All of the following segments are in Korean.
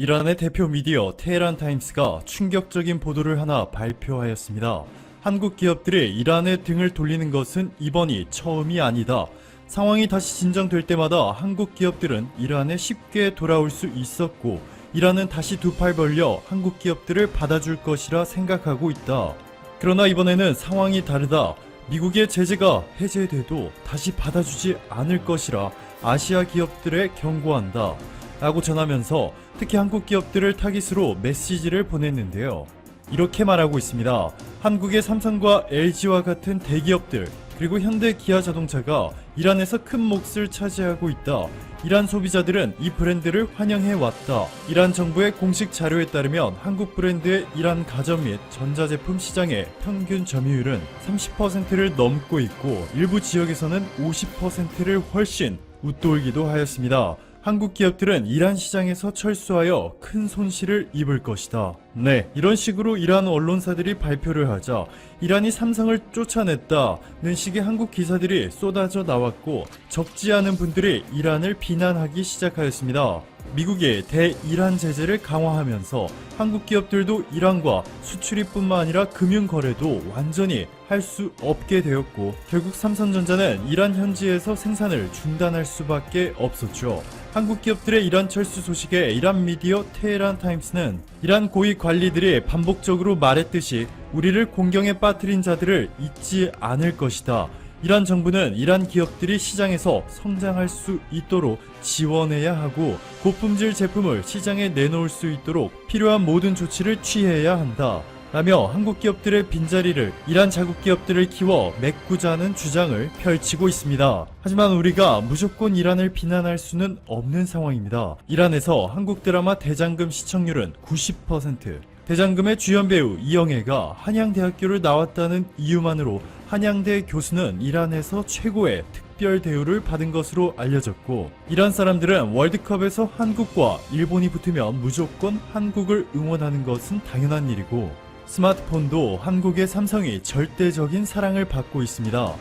이란의 대표 미디어 테헤란 타임스가 충격적인 보도를 하나 발표하였습니다. 한국 기업들이 이란에 등을 돌리는 것은 이번이 처음이 아니다. 상황이 다시 진정될 때마다 한국 기업들은 이란에 쉽게 돌아올 수 있었고, 이란은 다시 두 팔 벌려 한국 기업들을 받아줄 것이라 생각하고 있다. 그러나 이번에는 상황이 다르다. 미국의 제재가 해제돼도 다시 받아주지 않을 것이라 아시아 기업들에 경고한다 라고 전하면서 특히 한국 기업들을 타깃으로 메시지를 보냈는데요. 이렇게 말하고 있습니다. 한국의 삼성과 LG와 같은 대기업들, 그리고 현대 기아 자동차가 이란에서 큰 몫을 차지하고 있다. 이란 소비자들은 이 브랜드를 환영해 왔다. 이란 정부의 공식 자료에 따르면 한국 브랜드의 이란 가전 및 전자제품 시장의 평균 점유율은 30%를 넘고 있고, 일부 지역에서는 50%를 훨씬 웃돌기도 하였습니다. 한국 기업들은 이란 시장에서 철수하여 큰 손실을 입을 것이다. 네, 이런 식으로 이란 언론사들이 발표를 하자 이란이 삼성을 쫓아냈다는 식의 한국 기사들이 쏟아져 나왔고, 적지 않은 분들이 이란을 비난하기 시작하였습니다. 미국이 대이란 제재를 강화하면서 한국 기업들도 이란과 수출입뿐만 아니라 금융거래도 완전히 할 수 없게 되었고, 결국 삼성전자는 이란 현지에서 생산을 중단할 수밖에 없었죠. 한국 기업들의 이란 철수 소식에 이란 미디어 테헤란 타임스는 이란 고위 관리들이 반복적으로 말했듯이 우리를 공경에 빠뜨린 자들을 잊지 않을 것이다. 이란 정부는 이란 기업들이 시장에서 성장할 수 있도록 지원해야 하고, 고품질 제품을 시장에 내놓을 수 있도록 필요한 모든 조치를 취해야 한다 라며 한국 기업들의 빈자리를 이란 자국 기업들을 키워 메꾸자는 주장을 펼치고 있습니다. 하지만 우리가 무조건 이란을 비난할 수는 없는 상황입니다. 이란에서 한국 드라마 대장금 시청률은 90%, 대장금의 주연 배우 이영애가 한양대학교를 나왔다는 이유만으로 한양대 교수는 이란에서 최고의 특별 대우를 받은 것으로 알려졌고, 이란 사람들은 월드컵에서 한국과 일본이 붙으면 무조건 한국을 응원하는 것은 당연한 일이고, 스마트폰도 한국의 삼성이 절대적인 사랑을 받고 있습니다.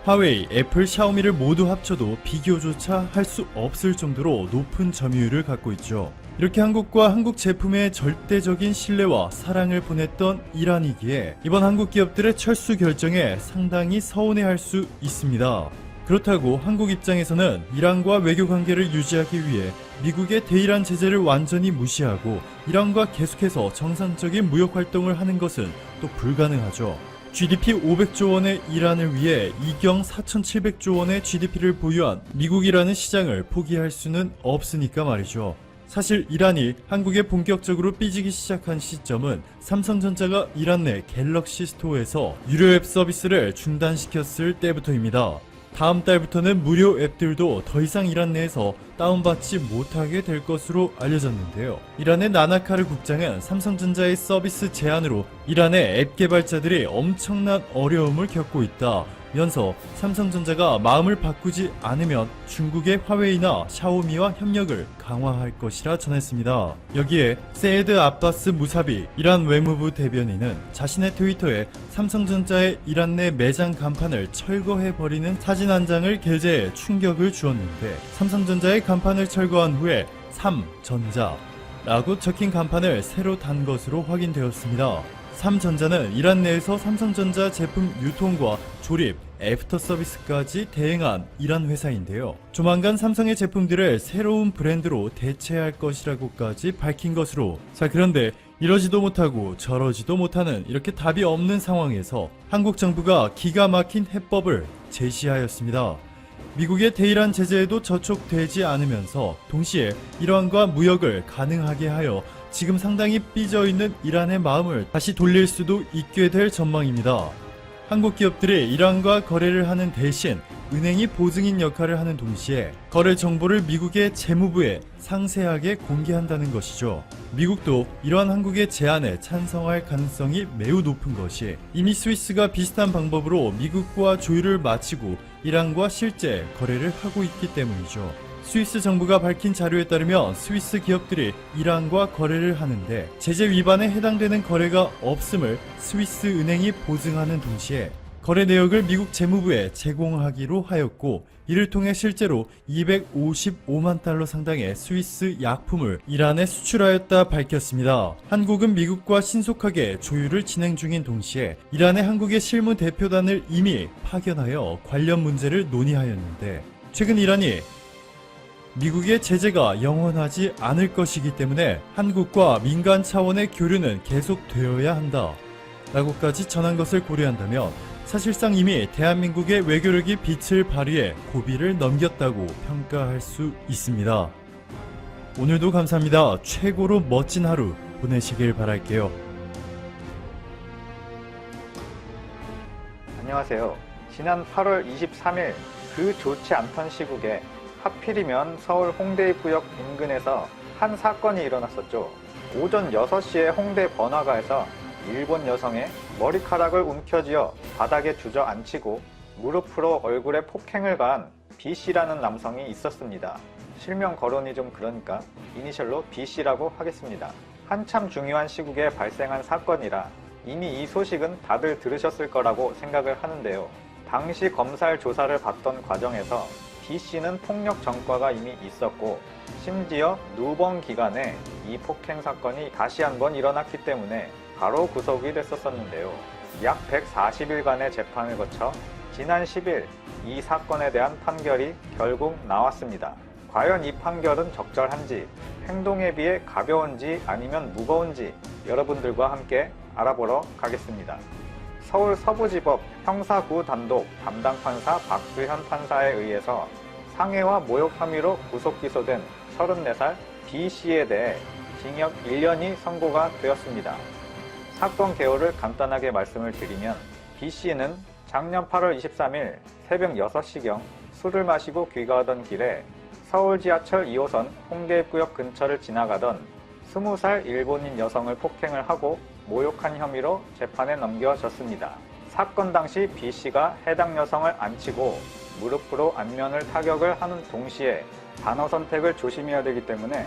화웨이, 애플, 샤오미를 모두 합쳐도 비교조차 할 수 없을 정도로 높은 점유율을 갖고 있죠. 이렇게 한국과 한국 제품의 절대적인 신뢰와 사랑을 보냈던 이란이기에 이번 한국 기업들의 철수 결정에 상당히 서운해할 수 있습니다. 그렇다고 한국 입장에서는 이란과 외교 관계를 유지하기 위해 미국의 대이란 제재를 완전히 무시하고 이란과 계속해서 정상적인 무역 활동을 하는 것은 또 불가능하죠. GDP 500조 원의 이란을 위해 이경 4,700조 원의 GDP를 보유한 미국이라는 시장을 포기할 수는 없으니까 말이죠. 사실 이란이 한국에 본격적으로 삐지기 시작한 시점은 삼성전자가 이란 내 갤럭시 스토어에서 유료 앱 서비스를 중단시켰을 때부터입니다. 다음 달부터는 무료 앱들도 더 이상 이란 내에서 다운받지 못하게 될 것으로 알려졌는데요. 이란의 나나카르 국장은 삼성전자의 서비스 제한으로 이란의 앱 개발자들이 엄청난 어려움을 겪고 있다 면서 삼성전자가 마음을 바꾸지 않으면 중국의 화웨이나 샤오미와 협력을 강화할 것이라 전했습니다. 여기에 세이드 아바스 무사비 이란 외무부 대변인은 자신의 트위터에 삼성전자의 이란 내 매장 간판을 철거해버리는 사진 한 장을 게재해 충격을 주었는데, 삼성전자의 간판을 철거한 후에 삼전자라고 적힌 간판을 새로 단 것으로 확인되었습니다. 삼전자는 이란 내에서 삼성전자 제품 유통과 조립, 애프터 서비스까지 대행한 이란 회사인데요. 조만간 삼성의 제품들을 새로운 브랜드로 대체할 것이라고까지 밝힌 것으로, 자, 그런데 이러지도 못하고 저러지도 못하는 이렇게 답이 없는 상황에서 한국 정부가 기가 막힌 해법을 제시하였습니다. 미국의 대이란 제재에도 저촉되지 않으면서 동시에 이란과 무역을 가능하게 하여 지금 상당히 삐져있는 이란의 마음을 다시 돌릴 수도 있게 될 전망입니다. 한국 기업들이 이란과 거래를 하는 대신 은행이 보증인 역할을 하는 동시에 거래 정보를 미국의 재무부에 상세하게 공개한다는 것이죠. 미국도 이러한 한국의 제안에 찬성할 가능성이 매우 높은 것이, 이미 스위스가 비슷한 방법으로 미국과 조율을 마치고 이란과 실제 거래를 하고 있기 때문이죠. 스위스 정부가 밝힌 자료에 따르면 스위스 기업들이 이란과 거래를 하는데 제재 위반에 해당되는 거래가 없음을 스위스 은행이 보증하는 동시에 거래 내역을 미국 재무부에 제공하기로 하였고, 이를 통해 실제로 255만 달러 상당의 스위스 약품을 이란에 수출하였다 밝혔습니다. 한국은 미국과 신속하게 조율을 진행 중인 동시에 이란에 한국의 실무 대표단을 이미 파견하여 관련 문제를 논의하였는데, 최근 이란이 미국의 제재가 영원하지 않을 것이기 때문에 한국과 민간 차원의 교류는 계속되어야 한다 라고까지 전한 것을 고려한다면 사실상 이미 대한민국의 외교력이 빛을 발휘해 고비를 넘겼다고 평가할 수 있습니다. 오늘도 감사합니다. 최고로 멋진 하루 보내시길 바랄게요. 안녕하세요. 지난 8월 23일 그 좋지 않던 시국에 하필이면 서울 홍대입구역 인근에서 한 사건이 일어났었죠. 오전 6시에 홍대 번화가에서 일본 여성의 머리카락을 움켜쥐어 바닥에 주저앉히고 무릎으로 얼굴에 폭행을 가한 B씨라는 남성이 있었습니다. 실명 거론이 좀 그러니까 이니셜로 B씨라고 하겠습니다. 한참 중요한 시국에 발생한 사건이라 이미 이 소식은 다들 들으셨을 거라고 생각을 하는데요. 당시 검찰 조사를 받던 과정에서 B씨는 폭력 전과가 이미 있었고 심지어 누번 기간에 이 폭행 사건이 다시 한번 일어났기 때문에 바로 구속이 됐었는데요. 약 140일간의 재판을 거쳐 지난 10일 이 사건에 대한 판결이 결국 나왔습니다. 과연 이 판결은 적절한지, 행동에 비해 가벼운지 아니면 무거운지 여러분들과 함께 알아보러 가겠습니다. 서울 서부지법 형사구 단독 담당 판사 박수현 판사에 의해서 상해와 모욕 혐의로 구속 기소된 34살 B씨에 대해 징역 1년이 선고가 되었습니다. 사건 개요를 간단하게 말씀을 드리면 B씨는 작년 8월 23일 새벽 6시경 술을 마시고 귀가하던 길에 서울 지하철 2호선 홍대입구역 근처를 지나가던 20살 일본인 여성을 폭행을 하고 모욕한 혐의로 재판에 넘겨졌습니다. 사건 당시 B씨가 해당 여성을 앉히고 무릎으로 안면을 타격을 하는 동시에 단어 선택을 조심해야 되기 때문에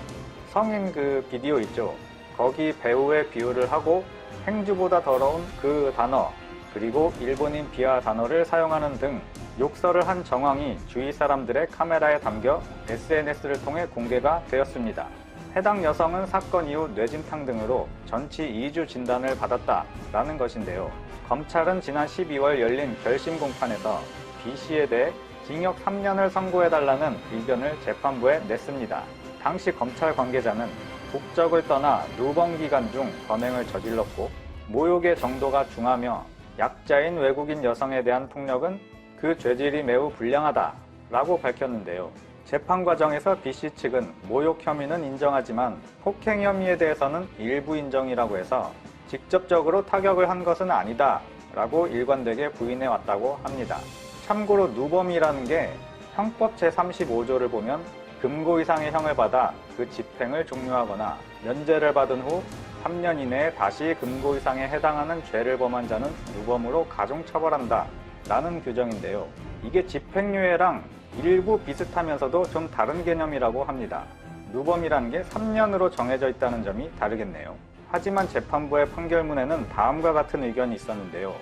성인 그 비디오 있죠? 거기 배우의 비유를 하고 행주보다 더러운 그 단어 그리고 일본인 비하 단어를 사용하는 등 욕설을 한 정황이 주위 사람들의 카메라에 담겨 SNS를 통해 공개가 되었습니다. 해당 여성은 사건 이후 뇌진탕 등으로 전치 2주 진단을 받았다라는 것인데요. 검찰은 지난 12월 열린 결심 공판에서 B씨에 대해 징역 3년을 선고해달라는 의견을 재판부에 냈습니다. 당시 검찰 관계자는 국적을 떠나 누번 기간 중 범행을 저질렀고 모욕의 정도가 중하며 약자인 외국인 여성에 대한 폭력은 그 죄질이 매우 불량하다라고 밝혔는데요. 재판 과정에서 B씨 측은 모욕 혐의는 인정하지만 폭행 혐의에 대해서는 일부 인정이라고 해서 직접적으로 타격을 한 것은 아니다 라고 일관되게 부인해 왔다고 합니다. 참고로 누범이라는 게 형법 제35조를 보면 금고 이상의 형을 받아 그 집행을 종료하거나 면제를 받은 후 3년 이내에 다시 금고 이상에 해당하는 죄를 범한 자는 누범으로 가중처벌한다 라는 규정인데요. 이게 집행유예랑 일부 비슷하면서도 좀 다른 개념이라고 합니다. 누범이라는 게 3년으로 정해져 있다는 점이 다르겠네요. 하지만 재판부의 판결문에는 다음과 같은 의견이 있었는데요.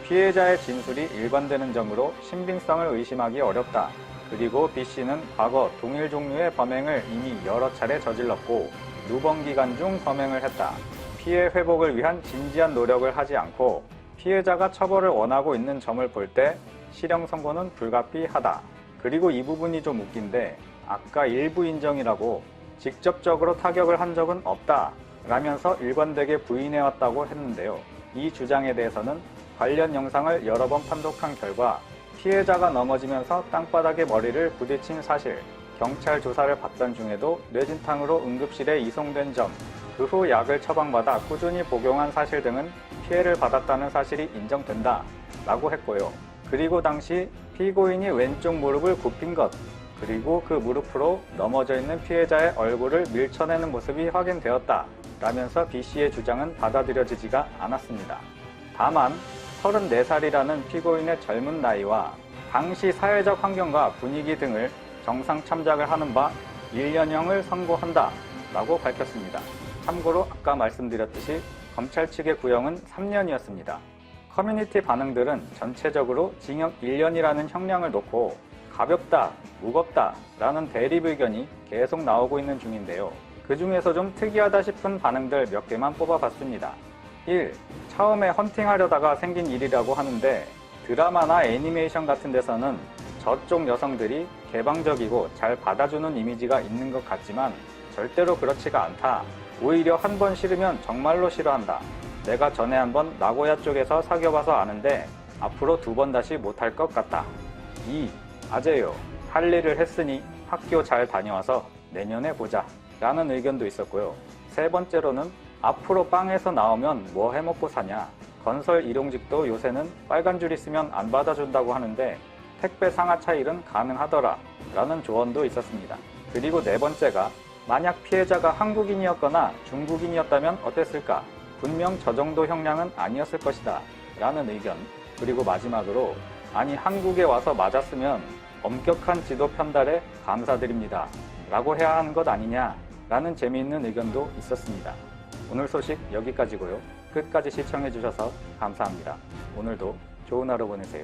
피해자의 진술이 일관되는 점으로 신빙성을 의심하기 어렵다. 그리고 B씨는 과거 동일 종류의 범행을 이미 여러 차례 저질렀고 누번 기간 중 범행을 했다. 피해 회복을 위한 진지한 노력을 하지 않고 피해자가 처벌을 원하고 있는 점을 볼 때 실형 선고는 불가피하다. 그리고 이 부분이 좀 웃긴데 아까 일부 인정이라고 직접적으로 타격을 한 적은 없다 라면서 일관되게 부인해왔다고 했는데요. 이 주장에 대해서는 관련 영상을 여러 번 판독한 결과 피해자가 넘어지면서 땅바닥에 머리를 부딪힌 사실, 경찰 조사를 받던 중에도 뇌진탕으로 응급실에 이송된 점, 그 후 약을 처방받아 꾸준히 복용한 사실 등은 피해를 받았다는 사실이 인정된다 라고 했고요. 그리고 당시 피고인이 왼쪽 무릎을 굽힌 것, 그리고 그 무릎으로 넘어져 있는 피해자의 얼굴을 밀쳐내는 모습이 확인되었다 라면서 B씨의 주장은 받아들여지지가 않았습니다. 다만 34살이라는 피고인의 젊은 나이와 당시 사회적 환경과 분위기 등을 정상 참작을 하는 바 1년형을 선고한다 라고 밝혔습니다. 참고로 아까 말씀드렸듯이 검찰 측의 구형은 3년이었습니다. 커뮤니티 반응들은 전체적으로 징역 1년이라는 형량을 놓고 가볍다, 무겁다 라는 대립 의견이 계속 나오고 있는 중인데요. 그 중에서 좀 특이하다 싶은 반응들 몇 개만 뽑아봤습니다. 1. 처음에 헌팅하려다가 생긴 일이라고 하는데 드라마나 애니메이션 같은 데서는 저쪽 여성들이 개방적이고 잘 받아주는 이미지가 있는 것 같지만 절대로 그렇지가 않다. 오히려 한 번 싫으면 정말로 싫어한다. 내가 전에 한번 나고야 쪽에서 사귀어봐서 아는데 앞으로 2번 다시 못할 것 같다. 2. 아재요. 할 일을 했으니 학교 잘 다녀와서 내년에 보자. 라는 의견도 있었고요. 세 번째로는 앞으로 빵에서 나오면 뭐 해먹고 사냐. 건설 일용직도 요새는 빨간 줄 있으면 안 받아준다고 하는데 택배 상하차 일은 가능하더라. 라는 조언도 있었습니다. 그리고 네 번째가 만약 피해자가 한국인이었거나 중국인이었다면 어땠을까? 분명 저 정도 형량은 아니었을 것이다. 라는 의견. 그리고 마지막으로 아니 한국에 와서 맞았으면 엄격한 지도 편달에 감사드립니다. 라고 해야 하는 것 아니냐? 라는 재미있는 의견도 있었습니다. 오늘 소식 여기까지고요. 끝까지 시청해주셔서 감사합니다. 오늘도 좋은 하루 보내세요.